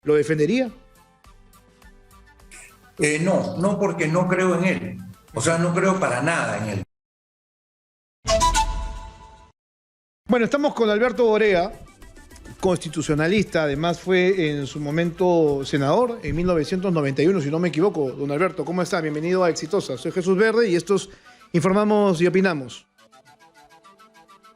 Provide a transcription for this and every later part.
¿Lo defendería? No, porque no creo en él. O sea, no creo para nada en él. Bueno, estamos con Alberto Borea, constitucionalista, además fue en su momento senador en 1991, si no me equivoco. Don Alberto, ¿cómo está? Bienvenido a Exitosa. Soy Jesús Verde y estos informamos y opinamos.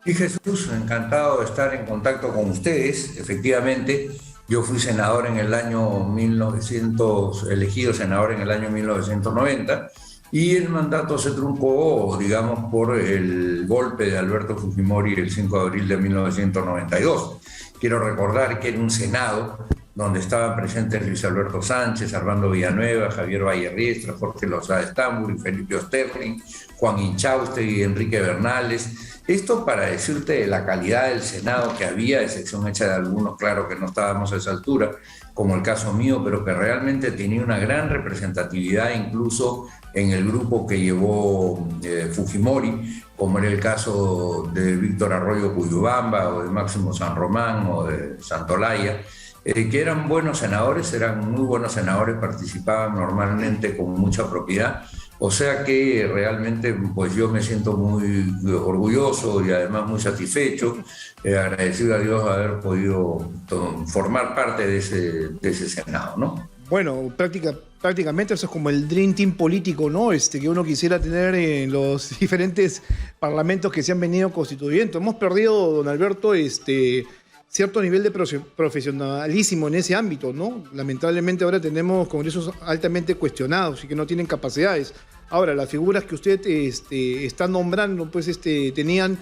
Y Jesús, encantado de estar en contacto con ustedes. Efectivamente, yo fui senador en el año 1900, elegido senador en el año 1990, y el mandato se truncó, digamos, por el golpe de Alberto Fujimori el 5 de abril de 1992. Quiero recordar que era un Senado donde estaban presentes Luis Alberto Sánchez, Armando Villanueva, Javier Valle Riestra, Jorge Lozada Estambul, Felipe Osterling, Juan Inchaustegui y Enrique Bernales. Esto para decirte de la calidad del Senado que había, a excepción hecha de algunos, claro que no estábamos a esa altura, como el caso mío, pero que realmente tenía una gran representatividad incluso en el grupo que llevó Fujimori, como era el caso de Víctor Arroyo Cuyubamba o de Máximo San Román o de Santolaya, que eran buenos senadores, eran muy buenos senadores, participaban normalmente con mucha propiedad. O sea que realmente pues yo me siento muy orgulloso y además muy satisfecho, agradecido a Dios de haber podido formar parte de ese Senado, ¿no? Bueno, prácticamente eso es como el Dream Team político, ¿no? Que uno quisiera tener en los diferentes parlamentos que se han venido constituyendo. Hemos perdido, don Alberto, cierto nivel de profesionalismo en ese ámbito, ¿no? Lamentablemente ahora tenemos congresos altamente cuestionados y que no tienen capacidades. Ahora, las figuras que usted está nombrando, pues tenían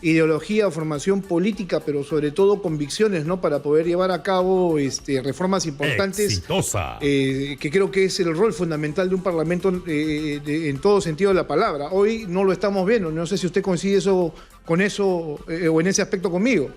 ideología o formación política, pero sobre todo convicciones, ¿no? Para poder llevar a cabo reformas importantes. Exitosa. Que creo que es el rol fundamental de un parlamento en todo sentido de la palabra. Hoy no lo estamos viendo. No sé si usted coincide con eso o en ese aspecto conmigo.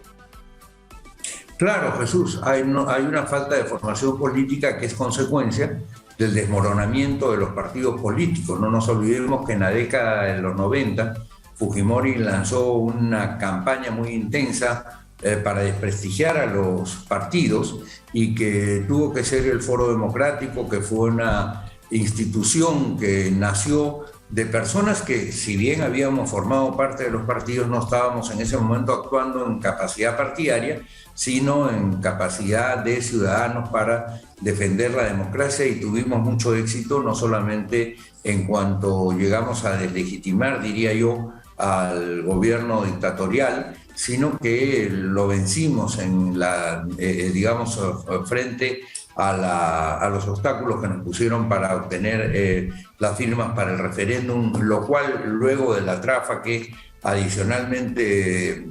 Claro, Jesús, hay una falta de formación política que es consecuencia del desmoronamiento de los partidos políticos. No nos olvidemos que en la década de los 90 Fujimori lanzó una campaña muy intensa para desprestigiar a los partidos y que tuvo que ser el Foro Democrático, que fue una institución que nació de personas que, si bien habíamos formado parte de los partidos, no estábamos en ese momento actuando en capacidad partidaria, sino en capacidad de ciudadanos para defender la democracia, y tuvimos mucho éxito, no solamente en cuanto llegamos a deslegitimar, diría yo, al gobierno dictatorial, sino que lo vencimos en frente a los obstáculos que nos pusieron para obtener las firmas para el referéndum, lo cual luego de la trafa que adicionalmente,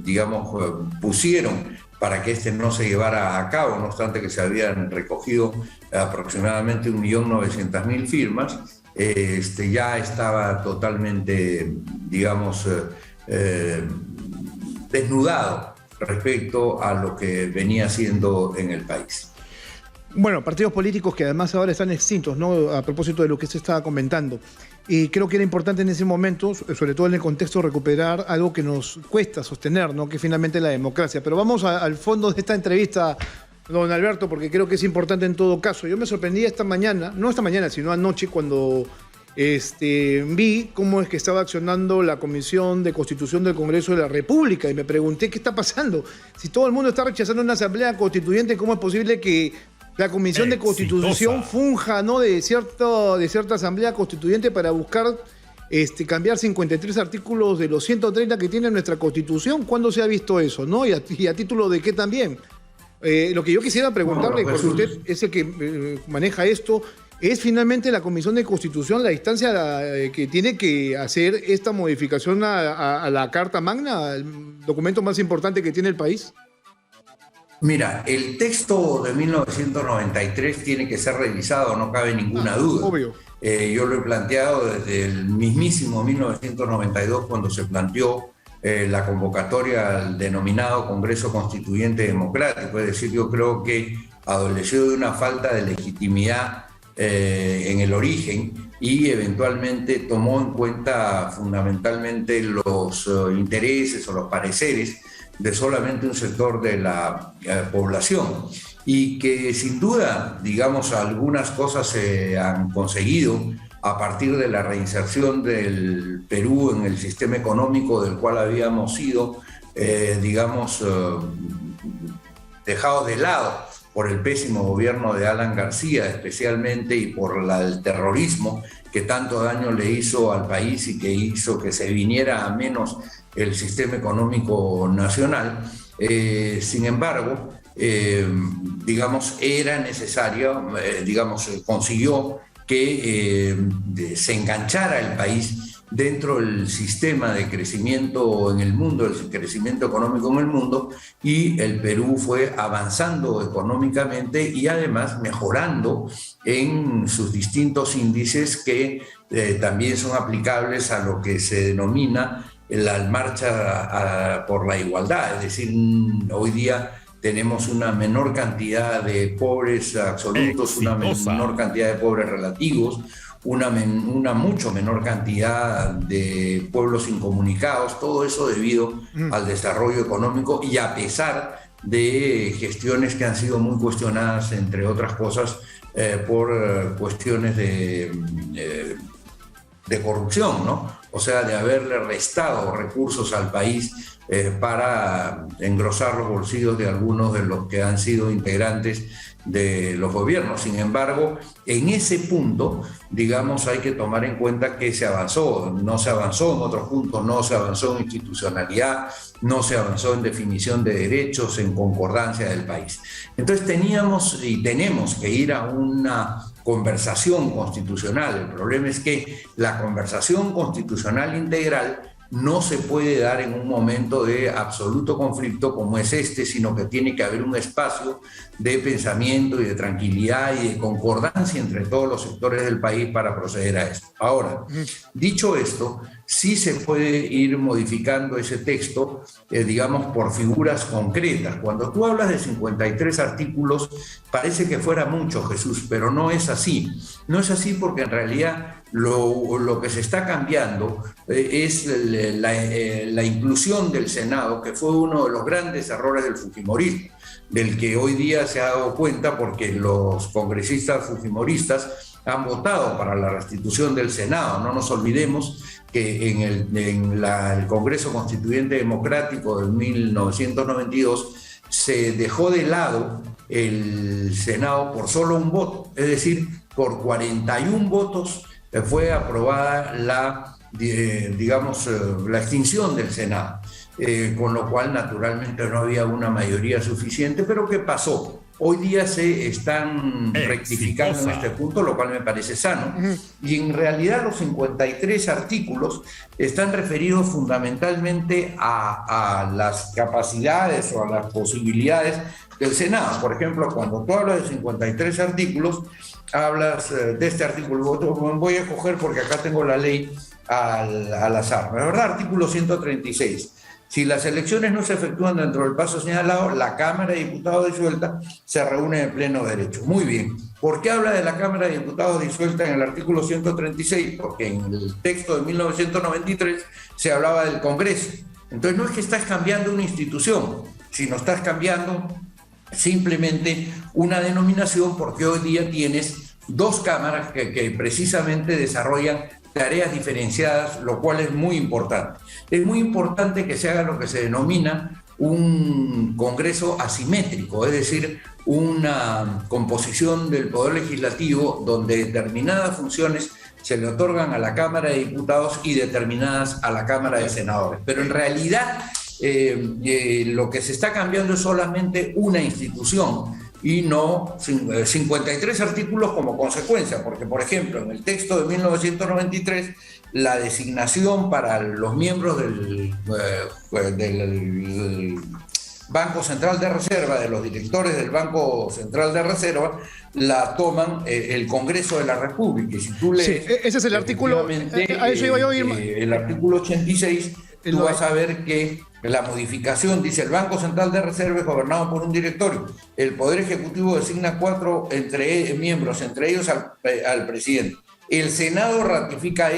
pusieron para que no se llevara a cabo, no obstante que se habían recogido aproximadamente 1.900.000 firmas, ya estaba totalmente, desnudado respecto a lo que venía haciendo en el país. Bueno, partidos políticos que además ahora están extintos, ¿no? A propósito de lo que se estaba comentando. Y creo que era importante en ese momento, sobre todo en el contexto, recuperar algo que nos cuesta sostener, ¿no? Que es finalmente la democracia. Pero vamos al fondo de esta entrevista, don Alberto, porque creo que es importante en todo caso. Yo me sorprendí esta mañana, no esta mañana, sino anoche, cuando vi cómo es que estaba accionando la Comisión de Constitución del Congreso de la República y me pregunté qué está pasando. Si todo el mundo está rechazando una asamblea constituyente, ¿cómo es posible que la Comisión de Constitución funja, ¿no? de cierta asamblea constituyente para buscar cambiar 53 artículos de los 130 que tiene nuestra Constitución? ¿Cuándo se ha visto eso, no? Y a título de qué también. Lo que yo quisiera preguntarle, porque usted es el que maneja esto, ¿es finalmente la Comisión de Constitución la instancia que tiene que hacer esta modificación a la Carta Magna, el documento más importante que tiene el país? Mira, el texto de 1993 tiene que ser revisado, no cabe ninguna duda. Obvio. Yo lo he planteado desde el mismísimo 1992, cuando se planteó la convocatoria al denominado Congreso Constituyente Democrático. Es decir, yo creo que adoleció de una falta de legitimidad en el origen y eventualmente tomó en cuenta fundamentalmente los intereses o los pareceres de solamente un sector de la población. y que sin duda, digamos, algunas cosas se han conseguido a partir de la reinserción del Perú en el sistema económico del cual habíamos sido, dejados de lado por el pésimo gobierno de Alan García especialmente y por el terrorismo que tanto daño le hizo al país y que hizo que se viniera a menos el sistema económico nacional. Sin embargo, era necesario, consiguió que se enganchara el país dentro del sistema de crecimiento en el mundo, el crecimiento económico en el mundo, y el Perú fue avanzando económicamente y además mejorando en sus distintos índices que también son aplicables a lo que se denomina la marcha por la igualdad, es decir, hoy día tenemos una menor cantidad de pobres absolutos, una menor cantidad de pobres relativos, una mucho menor cantidad de pueblos incomunicados, todo eso debido al desarrollo económico y a pesar de gestiones que han sido muy cuestionadas, entre otras cosas, por cuestiones de corrupción, ¿no? O sea, de haberle restado recursos al país para engrosar los bolsillos de algunos de los que han sido integrantes de los gobiernos. Sin embargo, en ese punto, digamos, hay que tomar en cuenta que se avanzó. No se avanzó en otros puntos, no se avanzó en institucionalidad, no se avanzó en definición de derechos, en concordancia del país. Entonces teníamos y tenemos que ir a una conversación constitucional. El problema es que la conversación constitucional integral no se puede dar en un momento de absoluto conflicto como es este, sino que tiene que haber un espacio de pensamiento y de tranquilidad y de concordancia entre todos los sectores del país para proceder a esto. Ahora, dicho esto, sí se puede ir modificando ese texto, por figuras concretas. Cuando tú hablas de 53 artículos, parece que fuera mucho, Jesús, pero no es así. No es así porque en realidad lo que se está cambiando es la inclusión del Senado, que fue uno de los grandes errores del fujimorismo, del que hoy día se ha dado cuenta porque los congresistas fujimoristas han votado para la restitución del Senado. No nos olvidemos que en el Congreso Constituyente Democrático de 1992 se dejó de lado el Senado por solo un voto, es decir, por 41 votos fue aprobada la extinción del Senado, con lo cual naturalmente no había una mayoría suficiente, pero ¿qué pasó? Hoy día se están rectificando en este punto, lo cual me parece sano, y en realidad los 53 artículos están referidos fundamentalmente a las capacidades o a las posibilidades del Senado. Por ejemplo, cuando tú hablas de 53 artículos, hablas de este artículo, voy a coger porque acá tengo la ley al azar, la verdad, artículo 136. Si las elecciones no se efectúan dentro del plazo señalado, la Cámara de Diputados disuelta se reúne en pleno derecho. Muy bien. ¿Por qué habla de la Cámara de Diputados disuelta en el artículo 136? Porque en el texto de 1993 se hablaba del Congreso. Entonces no es que estás cambiando una institución, sino estás cambiando simplemente una denominación, porque hoy día tienes dos cámaras que precisamente desarrollan tareas diferenciadas, lo cual es muy importante. Es muy importante que se haga lo que se denomina un Congreso asimétrico, es decir, una composición del Poder Legislativo donde determinadas funciones se le otorgan a la Cámara de Diputados y determinadas a la Cámara de Senadores. Pero en realidad lo que se está cambiando es solamente una institución y no 53 artículos como consecuencia, porque por ejemplo en el texto de 1993 la designación para los miembros del Banco Central de Reserva, de los directores del Banco Central de Reserva, la toman el Congreso de la República. Y si tú lees, sí, ese es el artículo, a eso iba yo a ir. El artículo 86, tú vas a ver que la modificación dice: el Banco Central de Reserva es gobernado por un directorio. El Poder Ejecutivo designa 4 miembros, entre ellos al presidente. El Senado ratifica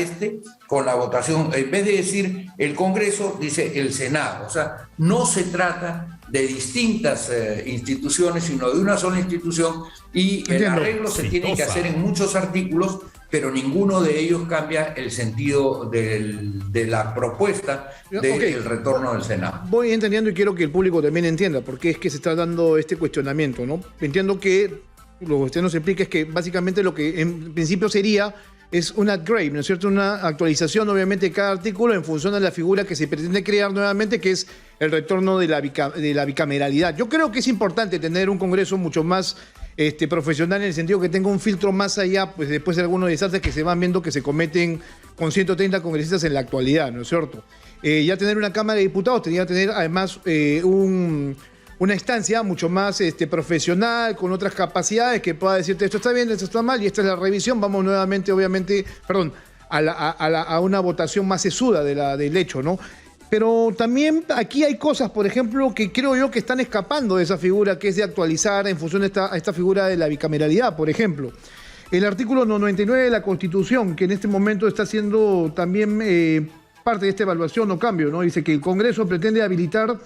con la votación. En vez de decir el Congreso, dice el Senado. O sea, no se trata de distintas instituciones, sino de una sola institución, y el arreglo se tiene que hacer en muchos artículos, pero ninguno de ellos cambia el sentido de la propuesta del retorno del Senado. Voy entendiendo y quiero que el público también entienda por qué es que se está dando este cuestionamiento, ¿no? Entiendo que lo que usted nos explica es que básicamente lo que en principio sería es un upgrade, ¿no es cierto? Una actualización, obviamente, de cada artículo en función de la figura que se pretende crear nuevamente, que es el retorno de la bicameralidad. Yo creo que es importante tener un Congreso mucho más profesional, en el sentido que tenga un filtro más allá, pues después de algunos desastres que se van viendo que se cometen con 130 congresistas en la actualidad, ¿no es cierto? Ya tener una Cámara de Diputados tendría que tener además una instancia mucho más profesional, con otras capacidades, que pueda decirte esto está bien, esto está mal, y esta es la revisión, vamos nuevamente, obviamente, a una votación más sesuda del hecho, ¿no? Pero también aquí hay cosas, por ejemplo, que creo yo que están escapando de esa figura, que es de actualizar en función de esta figura de la bicameralidad, por ejemplo. El artículo 99 de la Constitución, que en este momento está siendo también parte de esta evaluación o cambio, ¿no? Dice que el Congreso pretende habilitar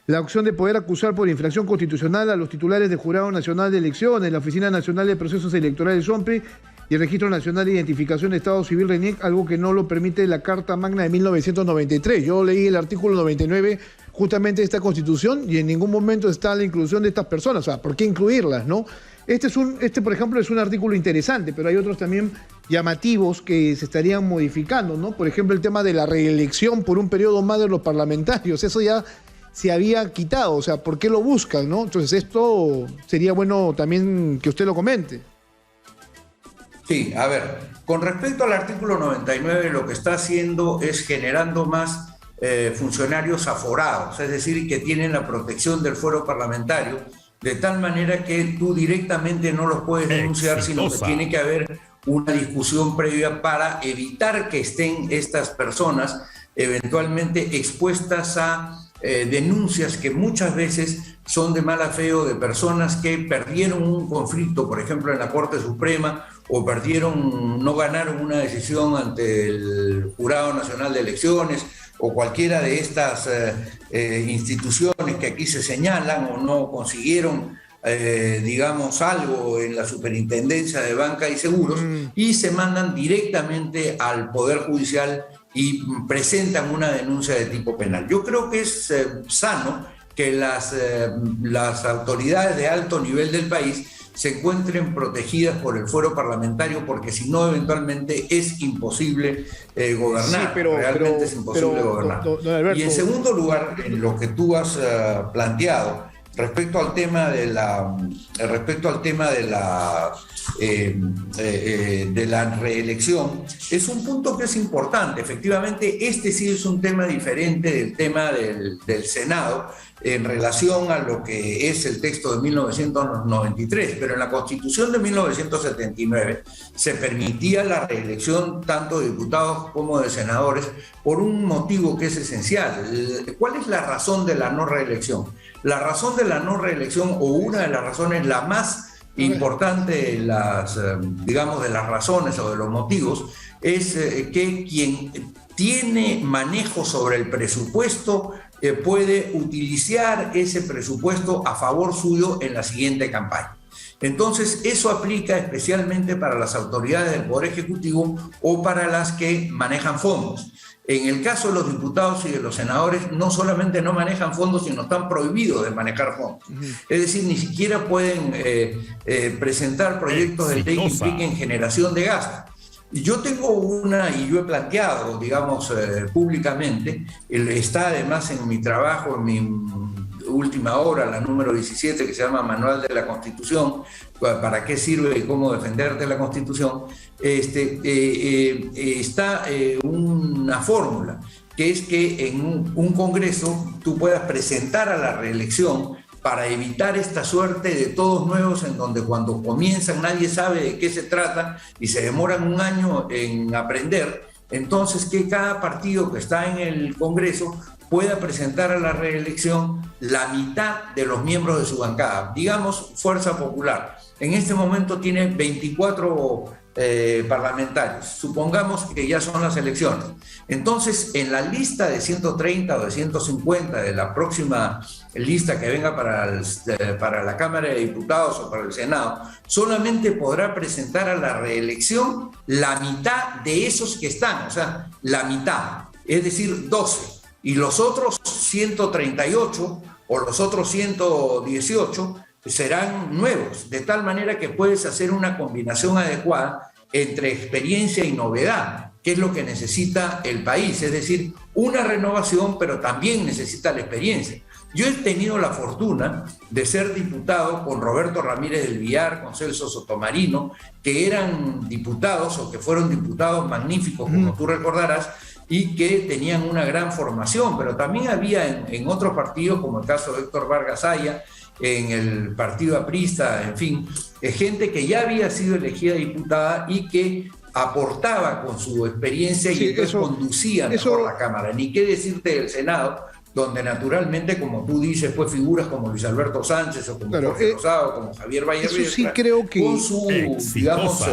la opción de poder acusar por infracción constitucional a los titulares del Jurado Nacional de Elecciones, la Oficina Nacional de Procesos Electorales OMPE y el Registro Nacional de Identificación de Estado Civil RENIEC, algo que no lo permite la Carta Magna de 1993. Yo leí el artículo 99 justamente de esta Constitución y en ningún momento está la inclusión de estas personas. O sea, ¿por qué incluirlas, no? Este, por ejemplo, es un artículo interesante, pero hay otros también llamativos que se estarían modificando, ¿no? Por ejemplo, el tema de la reelección por un periodo más de los parlamentarios. Eso ya se había quitado, o sea, ¿por qué lo buscan, no? Entonces esto sería bueno también que usted lo comente. Sí, a ver, con respecto al artículo 99, lo que está haciendo es generando más funcionarios aforados, es decir, que tienen la protección del fuero parlamentario, de tal manera que tú directamente no los puedes denunciar, sino que tiene que haber una discusión previa para evitar que estén estas personas eventualmente expuestas a denuncias que muchas veces son de mala fe o de personas que perdieron un conflicto, por ejemplo, en la Corte Suprema, o no ganaron una decisión ante el Jurado Nacional de Elecciones, o cualquiera de estas instituciones que aquí se señalan, o no consiguieron, digamos, algo en la Superintendencia de Banca y Seguros, y se mandan directamente al Poder Judicial y presentan una denuncia de tipo penal. Yo creo que es sano que las autoridades de alto nivel del país se encuentren protegidas por el fuero parlamentario, porque si no, eventualmente es imposible gobernar. Sí, realmente es imposible gobernar. Y en segundo lugar, en lo que tú has planteado, respecto al tema de la reelección, es un punto que es importante. Efectivamente, este sí es un tema diferente del tema del Senado en relación a lo que es el texto de 1993, pero en la Constitución de 1979 se permitía la reelección tanto de diputados como de senadores por un motivo que es esencial. ¿Cuál es la razón de la no reelección? La razón de la no reelección, o una de las razones, la más importante, digamos, de las razones o de los motivos, es que quien tiene manejo sobre el presupuesto puede utilizar ese presupuesto a favor suyo en la siguiente campaña. Entonces, eso aplica especialmente para las autoridades del Poder Ejecutivo o para las que manejan fondos. En el caso de los diputados y de los senadores, no solamente no manejan fondos, sino están prohibidos de manejar fondos. Es decir, ni siquiera pueden presentar proyectos de ley que impliquen generación de gasto. Yo tengo y yo he planteado, digamos, públicamente, está además en mi trabajo, en mi última obra, la número 17, que se llama Manual de la Constitución, para qué sirve y cómo defenderte la Constitución, está una fórmula, que es que en un Congreso tú puedas presentar a la reelección para evitar esta suerte de todos nuevos, en donde cuando comienzan nadie sabe de qué se trata y se demoran un año en aprender. Entonces, que cada partido que está en el Congreso pueda presentar a la reelección la mitad de los miembros de su bancada. Digamos, Fuerza Popular. En este momento tiene 24 parlamentarios. Supongamos que ya son las elecciones. Entonces, en la lista de 130 o de 150 de la próxima lista que venga para la Cámara de Diputados o para el Senado, solamente podrá presentar a la reelección la mitad de esos que están, o sea, la mitad, es decir, 12. Y los otros 138 o los otros 118 serán nuevos, de tal manera que puedes hacer una combinación adecuada entre experiencia y novedad, que es lo que necesita el país, es decir, una renovación, pero también necesita la experiencia. Yo he tenido la fortuna de ser diputado con Roberto Ramírez del Villar, con Celso Sotomarino, que eran diputados o que fueron diputados magníficos, como tú recordarás, y que tenían una gran formación, pero también había en otros partidos, como el caso de Héctor Vargas Aya, en el partido aprista, en fin, gente que ya había sido elegida diputada y que aportaba con su experiencia y entonces conducía mejor la Cámara. Ni qué decirte del Senado, donde naturalmente, como tú dices, pues figuras como Luis Alberto Sánchez o como Jorge Rosado, como Javier Vallerbietra, sí creo que con su, digamos,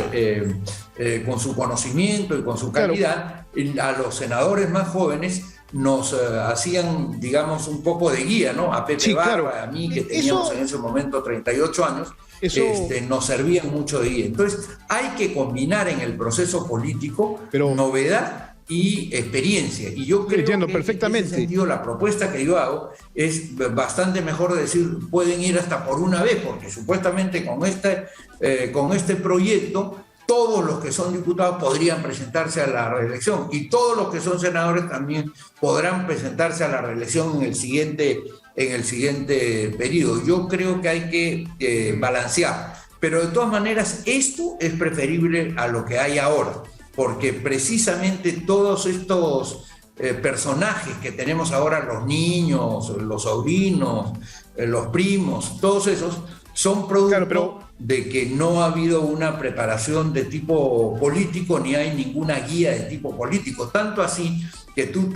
con su conocimiento y con su calidad, a los senadores más jóvenes nos hacían, digamos, un poco de guía, ¿no? A Pepe Barba, a mí, que teníamos en ese momento 38 años, nos servían mucho de guía. Entonces, hay que combinar en el proceso político novedad y experiencia. Y yo creo que perfectamente. En ese sentido la propuesta que yo hago es bastante mejor decir, pueden ir hasta por una vez, porque supuestamente con este proyecto todos los que son diputados podrían presentarse a la reelección y todos los que son senadores también podrán presentarse a la reelección en el siguiente periodo. Yo creo que hay que balancear, pero de todas maneras esto es preferible a lo que hay ahora, porque precisamente todos estos personajes que tenemos ahora, los niños, los sobrinos, los primos, todos esos son producto de que no ha habido una preparación de tipo político ni hay ninguna guía de tipo político, tanto así que tú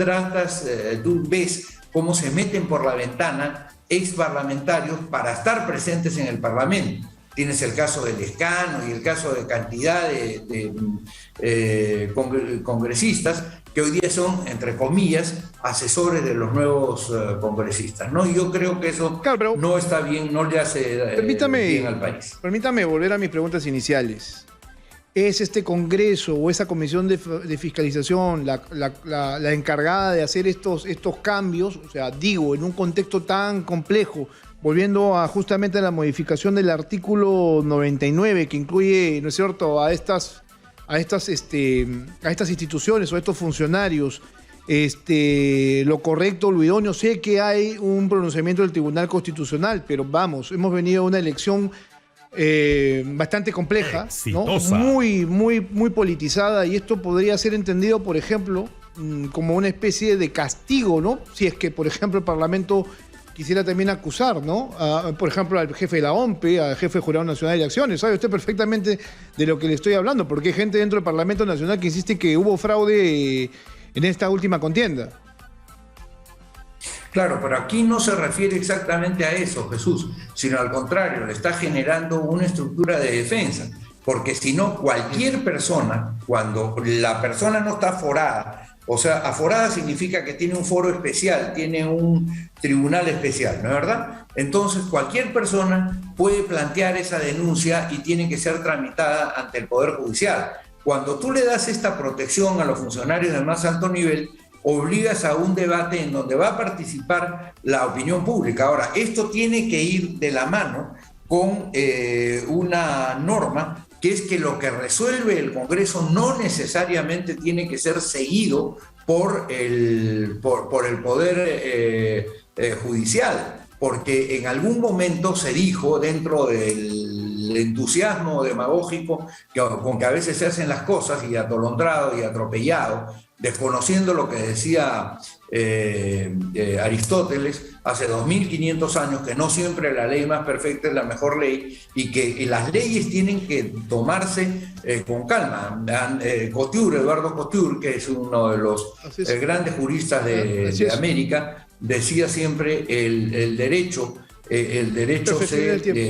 ves cómo se meten por la ventana ex parlamentarios para estar presentes en el Parlamento. Tienes el caso del Lescano y el caso de cantidad de congresistas que hoy día son, entre comillas, asesores de los nuevos congresistas, ¿no? Y yo creo que eso no está bien, no le hace bien al país. Permítame volver a mis preguntas iniciales. ¿Es este Congreso o esa comisión de fiscalización la encargada de hacer estos cambios? O sea, digo, en un contexto tan complejo, volviendo justamente a la modificación del artículo 99, que incluye, ¿no es cierto?, a estas instituciones o a estos funcionarios, lo correcto, lo idóneo. Sé que hay un pronunciamiento del Tribunal Constitucional, pero vamos, hemos venido a una elección bastante compleja, ¿no? muy politizada, y esto podría ser entendido, por ejemplo, como una especie de castigo, ¿no? Si es que, por ejemplo, el Parlamento quisiera también acusar, ¿no? Por ejemplo, al jefe de la OMPE, al jefe del Jurado Nacional de Elecciones. Sabe usted perfectamente de lo que le estoy hablando, porque hay gente dentro del Parlamento Nacional que insiste que hubo fraude en esta última contienda. Claro, pero aquí no se refiere exactamente a eso, Jesús, sino al contrario, le está generando una estructura de defensa, porque si no, cualquier persona, cuando la persona no está aforada, o sea, aforada significa que tiene un foro especial, tiene un tribunal especial, ¿no es verdad? Entonces, cualquier persona puede plantear esa denuncia y tiene que ser tramitada ante el Poder Judicial. Cuando tú le das esta protección a los funcionarios de más alto nivel, obligas a un debate en donde va a participar la opinión pública. Ahora, esto tiene que ir de la mano con una norma, que es que lo que resuelve el Congreso no necesariamente tiene que ser seguido por el Poder Judicial, porque en algún momento se dijo, dentro del entusiasmo demagógico con que a veces se hacen las cosas, y atolondrado y atropellado, desconociendo lo que decía Aristóteles hace 2500 años, que no siempre la ley más perfecta es la mejor ley y que las leyes tienen que tomarse con calma. Eduardo Couture, que es uno de los grandes juristas de América, decía siempre el derecho el derecho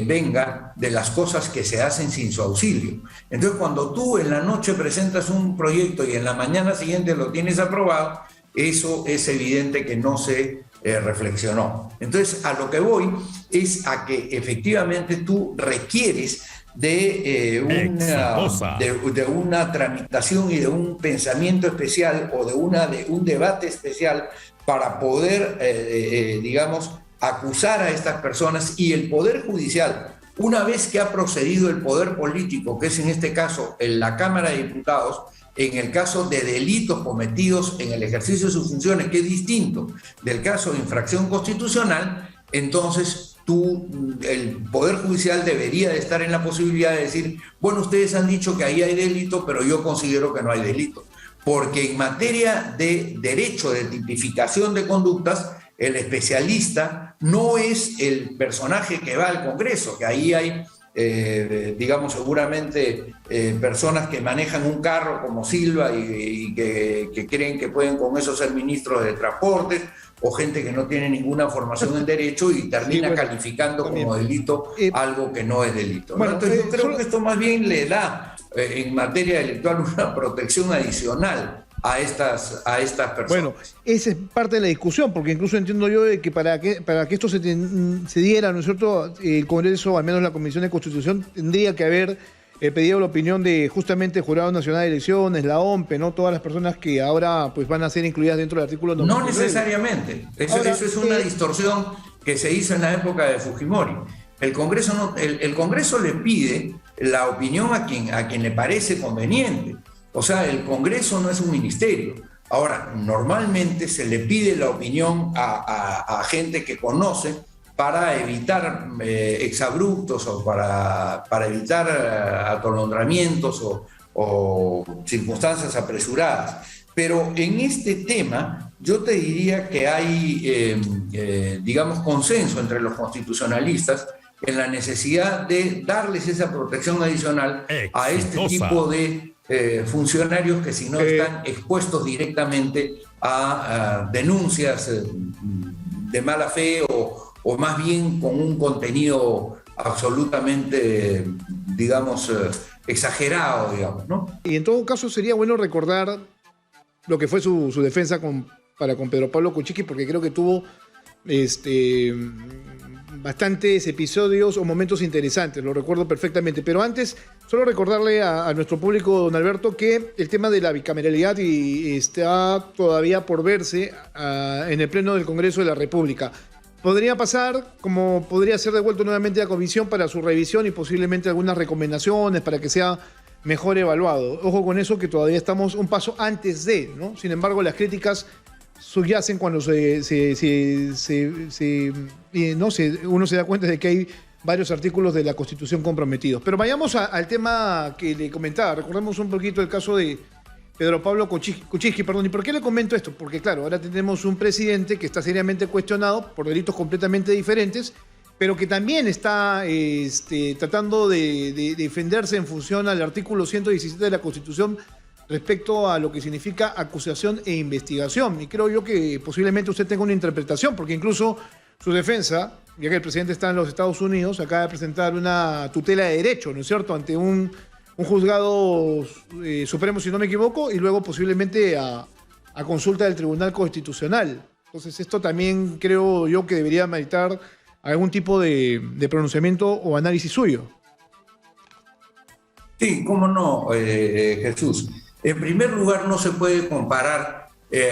venga de las cosas que se hacen sin su auxilio. Entonces, cuando tú en la noche presentas un proyecto y en la mañana siguiente lo tienes aprobado, eso es evidente que no se reflexionó. Entonces, a lo que voy es a que efectivamente tú requieres de una tramitación y de un pensamiento especial o de un debate especial para poder, digamos, acusar a estas personas, y el Poder Judicial, una vez que ha procedido el poder político, que es en este caso en la Cámara de Diputados, en el caso de delitos cometidos en el ejercicio de sus funciones, que es distinto del caso de infracción constitucional, entonces el Poder Judicial debería de estar en la posibilidad de decir, bueno, ustedes han dicho que ahí hay delito, pero yo considero que no hay delito. Porque en materia de derecho de tipificación de conductas, el especialista no es el personaje que va al Congreso, que ahí hay, digamos, seguramente personas que manejan un carro como Silva y que creen que pueden con eso ser ministros de transportes, o gente que no tiene ninguna formación en derecho y termina calificando como delito algo que no es delito. Bueno, entonces yo creo que esto más bien le da en materia electoral una protección adicional a estas personas. Bueno, esa es parte de la discusión, porque incluso entiendo yo de que para que esto se diera, ¿no es cierto?, el Congreso, al menos la Comisión de Constitución, tendría que haber pedido la opinión de justamente el Jurado Nacional de Elecciones, la OMPE, ¿no?, todas las personas que ahora pues van a ser incluidas dentro del artículo 99. No necesariamente. Eso es una distorsión que se hizo en la época de Fujimori. El Congreso le pide la opinión a quien le parece conveniente. O sea, el Congreso no es un ministerio. Ahora, normalmente se le pide la opinión a gente que conoce para evitar exabruptos o para evitar atolondramientos o circunstancias apresuradas. Pero en este tema yo te diría que hay, digamos, consenso entre los constitucionalistas en la necesidad de darles esa protección adicional a este tipo de funcionarios que si no están expuestos directamente a denuncias de mala fe o más bien con un contenido absolutamente, digamos, exagerado, digamos, ¿no? Y en todo caso sería bueno recordar lo que fue su defensa para con Pedro Pablo Kuczynski, porque creo que tuvo bastantes episodios o momentos interesantes, lo recuerdo perfectamente. Pero antes, solo recordarle a nuestro público, don Alberto, que el tema de la bicameralidad está todavía por verse en el Pleno del Congreso de la República. Podría pasar, como podría ser devuelto nuevamente a la comisión para su revisión y posiblemente algunas recomendaciones para que sea mejor evaluado. Ojo con eso, que todavía estamos un paso antes de, ¿no? Sin embargo, las críticas subyacen cuando uno se da cuenta de que hay varios artículos de la Constitución comprometidos. Pero vayamos al tema que le comentaba. Recordemos un poquito el caso de Pedro Pablo Kuczynski, ¿Y por qué le comento esto? Porque claro, ahora tenemos un presidente que está seriamente cuestionado por delitos completamente diferentes, pero que también está tratando de defenderse en función al artículo 117 de la Constitución respecto a lo que significa acusación e investigación. Y creo yo que posiblemente usted tenga una interpretación, porque incluso su defensa, ya que el presidente está en los Estados Unidos, acaba de presentar una tutela de derecho, ¿no es cierto?, ante un juzgado supremo, si no me equivoco, y luego posiblemente a consulta del Tribunal Constitucional. Entonces esto también creo yo que debería meritar algún tipo de pronunciamiento o análisis suyo. Sí, cómo no, Jesús. En primer lugar, no se puede comparar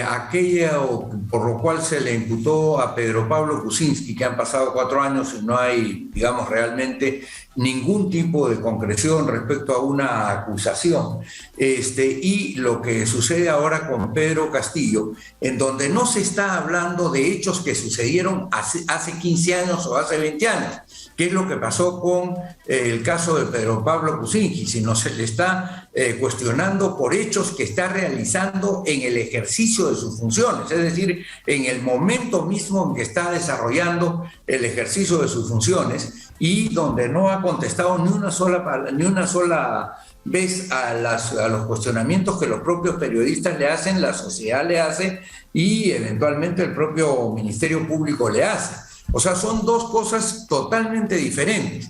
aquello por lo cual se le imputó a Pedro Pablo Kuczynski, que han pasado 4 años y no hay, digamos, realmente ningún tipo de concreción respecto a una acusación, y lo que sucede ahora con Pedro Castillo, en donde no se está hablando de hechos que sucedieron hace 15 años o hace 20 años, que es lo que pasó con el caso de Pedro Pablo Kuczynski, sino se le está cuestionando por hechos que está realizando en el ejercicio de sus funciones, es decir, en el momento mismo en que está desarrollando el ejercicio de sus funciones, y donde no ha contestado ni una sola vez a los cuestionamientos que los propios periodistas le hacen, la sociedad le hace y eventualmente el propio Ministerio Público le hace. O sea, son dos cosas totalmente diferentes.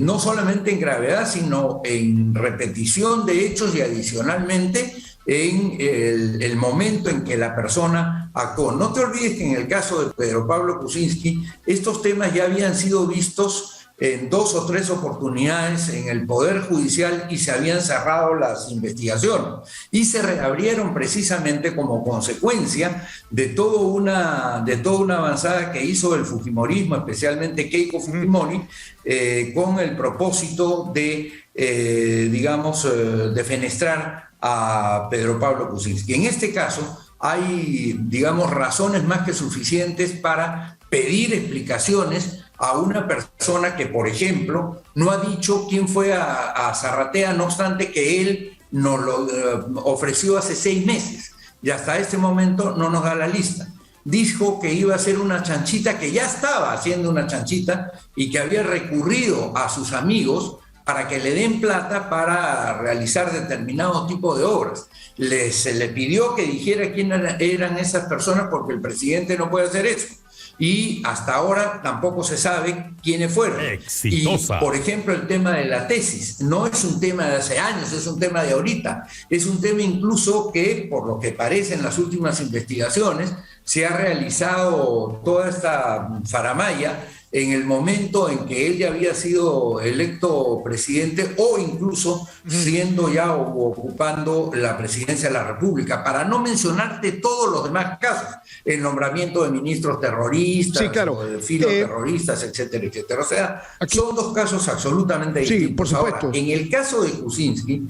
No solamente en gravedad, sino en repetición de hechos y adicionalmente en el momento en que la persona actuó. No te olvides que en el caso de Pedro Pablo Kuczynski, estos temas ya habían sido vistos en 2 o 3 oportunidades en el Poder Judicial y se habían cerrado las investigaciones y se reabrieron precisamente como consecuencia de toda una avanzada que hizo el fujimorismo, especialmente Keiko Fujimori, con el propósito de, defenestrar a Pedro Pablo Kuczynski. En este caso hay, razones más que suficientes para pedir explicaciones a una persona que, por ejemplo, no ha dicho quién fue a Zarratea, no obstante que él nos lo ofreció hace 6 meses y hasta este momento no nos da la lista. Dijo que iba a hacer una chanchita, que ya estaba haciendo una chanchita y que había recurrido a sus amigos para que le den plata para realizar determinado tipo de obras. Se le pidió que dijera quiénes eran esas personas porque el presidente no puede hacer eso. Y hasta ahora tampoco se sabe quiénes fueron. Exitosa. Y, por ejemplo, el tema de la tesis no es un tema de hace años, es un tema de ahorita. Es un tema incluso que, por lo que parece en las últimas investigaciones, se ha realizado toda esta faramalla en el momento en que él ya había sido electo presidente o incluso siendo ya o ocupando la presidencia de la República, para no mencionarte todos los demás casos, el nombramiento de ministros terroristas, sí, claro, o de filoterroristas, etcétera, etcétera. O sea, aquí, son dos casos absolutamente distintos. Sí, por supuesto. Ahora, en el caso de Kuczynski,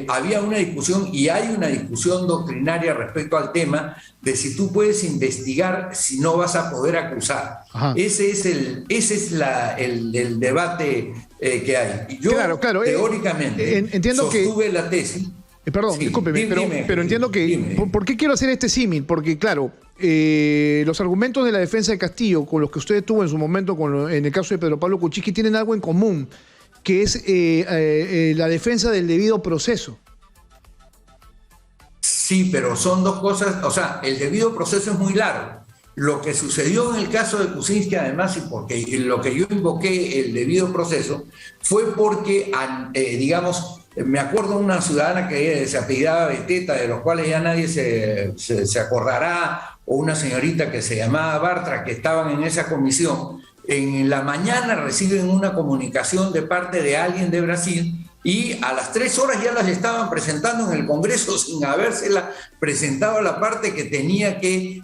había una discusión y hay una discusión doctrinaria respecto al tema de si tú puedes investigar si no vas a poder acusar. Ajá. Ese es el debate que hay. Yo, claro, teóricamente, entiendo sostuve que la tesis. Perdón, Sí, discúlpeme, pero entiendo que... ¿Por qué quiero hacer este símil? Porque, claro, los argumentos de la defensa de Castillo, con los que usted tuvo en su momento en el caso de Pedro Pablo Kuczynski, tienen algo en común, que es la defensa del debido proceso. Sí, pero son dos cosas. O sea, el debido proceso es muy largo. Lo que sucedió en el caso de Kuczynski, además, y porque lo que yo invoqué el debido proceso, fue porque, me acuerdo de una ciudadana que se apellidaba Beteta, de los cuales ya nadie se acordará, o una señorita que se llamaba Bartra, que estaban en esa comisión. En la mañana reciben una comunicación de parte de alguien de Brasil y a las 3 horas ya las estaban presentando en el Congreso sin habérsela presentado a la parte que tenía que,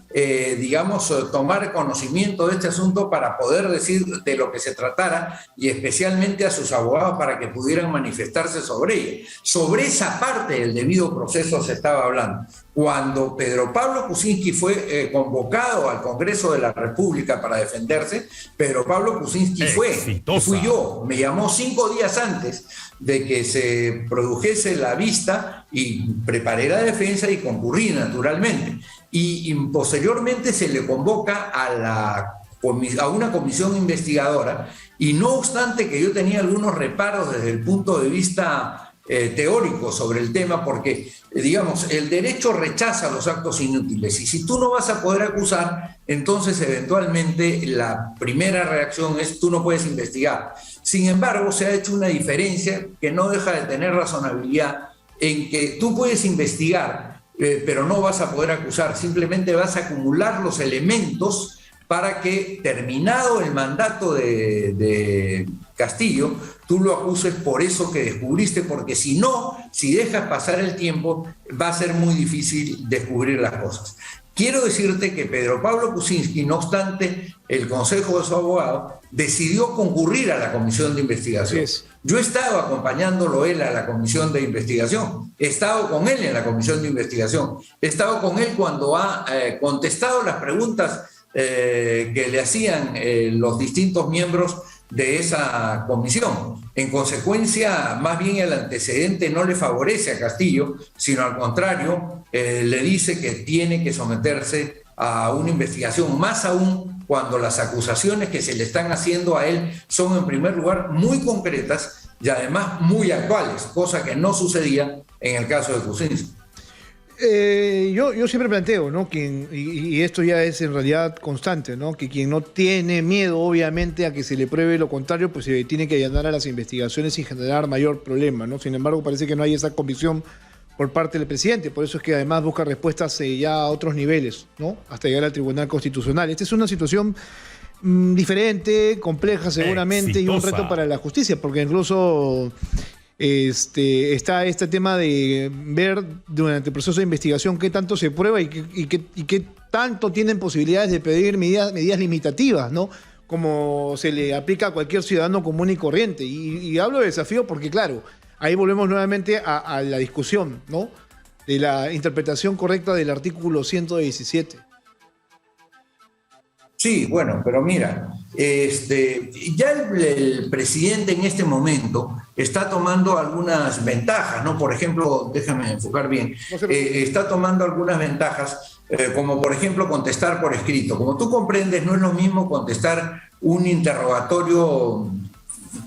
tomar conocimiento de este asunto para poder decir de lo que se tratara y especialmente a sus abogados para que pudieran manifestarse sobre ella. Sobre esa parte del debido proceso se estaba hablando. Cuando Pedro Pablo Kuczynski fue convocado al Congreso de la República para defenderse, Pedro Pablo Kuczynski fui yo, me llamó 5 días antes de que se produjese la vista y preparé la defensa y concurrí naturalmente. Y posteriormente se le convoca a una comisión investigadora y no obstante que yo tenía algunos reparos desde el punto de vista teórico sobre el tema, porque, el derecho rechaza los actos inútiles y si tú no vas a poder acusar, entonces eventualmente la primera reacción es tú no puedes investigar. Sin embargo, se ha hecho una diferencia que no deja de tener razonabilidad en que tú puedes investigar, pero no vas a poder acusar, simplemente vas a acumular los elementos para que, terminado el mandato de Castillo, tú lo acuses por eso que descubriste, porque si no, si dejas pasar el tiempo, va a ser muy difícil descubrir las cosas. Quiero decirte que Pedro Pablo Kuczynski, no obstante el consejo de su abogado, decidió concurrir a la comisión de investigación. Yo he estado acompañándolo él a la comisión de investigación, he estado con él en la comisión de investigación, he estado con él cuando ha contestado las preguntas que le hacían los distintos miembros de esa comisión. En consecuencia, más bien el antecedente no le favorece a Castillo, sino al contrario, le dice que tiene que someterse a una investigación, más aún cuando las acusaciones que se le están haciendo a él son, en primer lugar, muy concretas y además muy actuales, cosa que no sucedía en el caso de Kuczynski. Yo siempre planteo, ¿no? Y esto ya es en realidad constante, ¿no? Que quien no tiene miedo, obviamente, a que se le pruebe lo contrario, pues se tiene que allanar a las investigaciones sin generar mayor problema, ¿no? Sin embargo, parece que no hay esa convicción por parte del presidente. Por eso es que además busca respuestas ya a otros niveles, ¿no? Hasta llegar al Tribunal Constitucional. Esta es una situación diferente, compleja seguramente, y un reto para la justicia, porque incluso está este tema de ver durante el proceso de investigación qué tanto se prueba y qué tanto tienen posibilidades de pedir medidas limitativas, ¿no? Como se le aplica a cualquier ciudadano común y corriente. Y hablo de desafío porque, claro, ahí volvemos nuevamente a la discusión, ¿no? De la interpretación correcta del artículo 117. Sí, bueno, pero mira, ya el presidente en este momento está tomando algunas ventajas, ¿no? Por ejemplo, déjame enfocar bien, está tomando algunas ventajas, como por ejemplo contestar por escrito. Como tú comprendes, no es lo mismo contestar un interrogatorio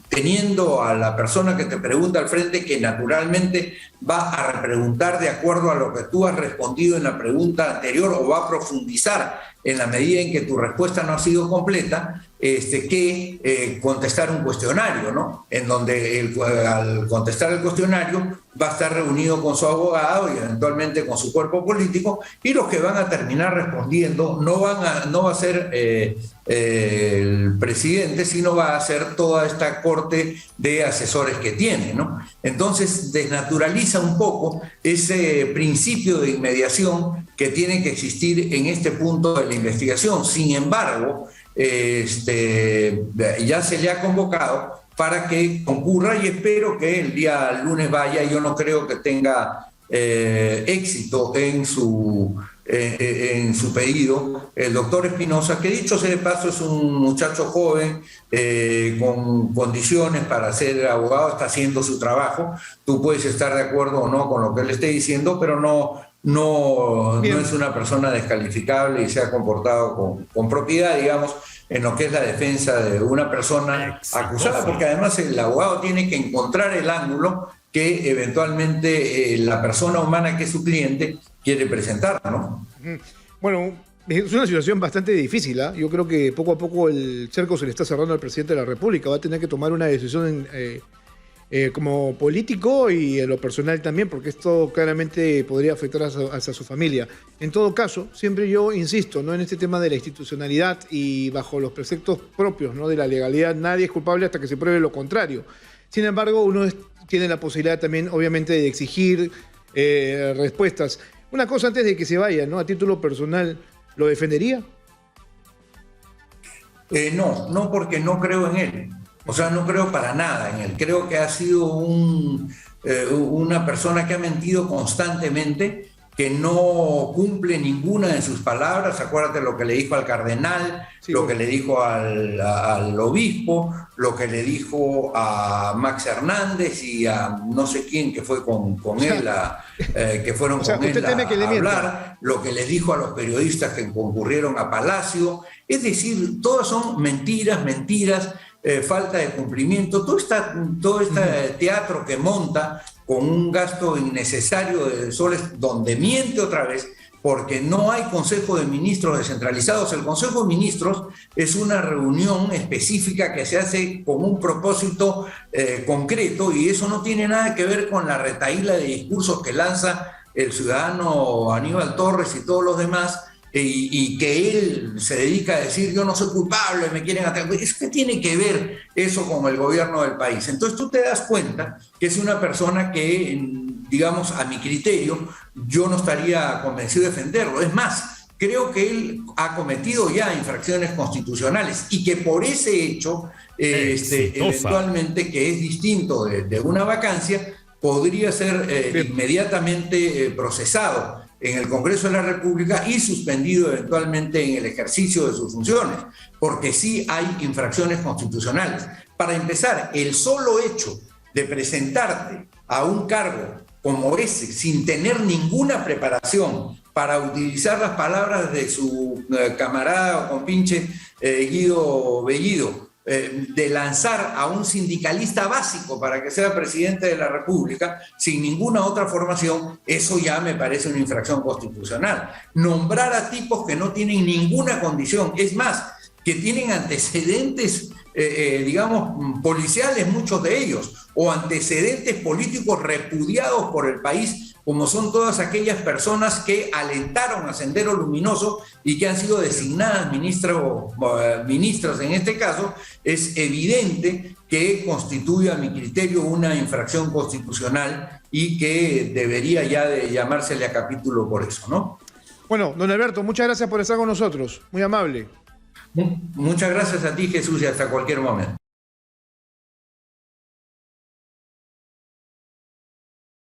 teniendo a la persona que te pregunta al frente, que naturalmente va a repreguntar de acuerdo a lo que tú has respondido en la pregunta anterior, o va a profundizar en la medida en que tu respuesta no ha sido completa, que contestar un cuestionario, ¿no? En donde al contestar el cuestionario va a estar reunido con su abogado y eventualmente con su cuerpo político, y los que van a terminar respondiendo no va a ser el presidente, sino va a ser toda esta corte de asesores que tiene, ¿no? Entonces desnaturaliza un poco ese principio de inmediación que tiene que existir en este punto de la investigación. Sin embargo, ya se le ha convocado para que concurra, y espero que el día lunes vaya. Yo no creo que tenga éxito en su pedido el doctor Espinosa, que dicho sea de paso es un muchacho joven con condiciones para ser abogado, está haciendo su trabajo. Tú puedes estar de acuerdo o no con lo que él esté diciendo, pero no es una persona descalificable y se ha comportado con propiedad, digamos, en lo que es la defensa de una persona acusada, porque además el abogado tiene que encontrar el ángulo que eventualmente la persona humana que es su cliente quiere presentar, ¿no? Bueno, es una situación bastante difícil, ¿eh? Yo creo que poco a poco el cerco se le está cerrando al presidente de la República. Va a tener que tomar una decisión como político y en lo personal también, porque esto claramente podría afectar a su familia. En todo caso, siempre yo insisto, ¿no?, en este tema de la institucionalidad y bajo los preceptos propios, ¿no?, de la legalidad. Nadie es culpable hasta que se pruebe lo contrario. Sin embargo, uno tiene la posibilidad también, obviamente, de exigir respuestas. Una cosa antes de que se vaya, ¿no?, a título personal, ¿lo defendería? No, porque no creo en él. O sea, no creo para nada en él. Creo que ha sido una persona que ha mentido constantemente, que no cumple ninguna de sus palabras. Acuérdate lo que le dijo al cardenal, sí, lo que le dijo al obispo, lo que le dijo a Max Hernández y a no sé quién que fue con él, que fueron con él a hablar, lo que les dijo a los periodistas que concurrieron a Palacio. Es decir, todas son mentiras, falta de cumplimiento, todo este teatro que monta con un gasto innecesario de soles, donde miente otra vez, porque no hay Consejo de Ministros descentralizados. El Consejo de Ministros es una reunión específica que se hace con un propósito concreto, y eso no tiene nada que ver con la retahíla de discursos que lanza el ciudadano Aníbal Torres y todos los demás, y que él se dedica a decir yo no soy culpable, me quieren atacar. Es que tiene que ver eso con el gobierno del país. Entonces tú te das cuenta que es una persona que, digamos, a mi criterio, yo no estaría convencido de defenderlo. Es más, creo que él ha cometido ya infracciones constitucionales, y que por ese hecho, eventualmente, que es distinto de una vacancia, podría ser inmediatamente procesado en el Congreso de la República y suspendido eventualmente en el ejercicio de sus funciones, porque sí hay infracciones constitucionales. Para empezar, el solo hecho de presentarte a un cargo como ese sin tener ninguna preparación, para utilizar las palabras de su camarada o compinche Guido Bellido, de lanzar a un sindicalista básico para que sea presidente de la República sin ninguna otra formación, eso ya me parece una infracción constitucional. Nombrar a tipos que no tienen ninguna condición, es más, que tienen antecedentes, digamos, policiales, muchos de ellos, o antecedentes políticos repudiados por el país, como son todas aquellas personas que alentaron a Sendero Luminoso y que han sido designadas ministras en este caso, es evidente que constituye a mi criterio una infracción constitucional y que debería ya de llamársele a capítulo por eso, ¿no? Bueno, don Alberto, muchas gracias por estar con nosotros. Muy amable. Muchas gracias a ti, Jesús, y hasta cualquier momento.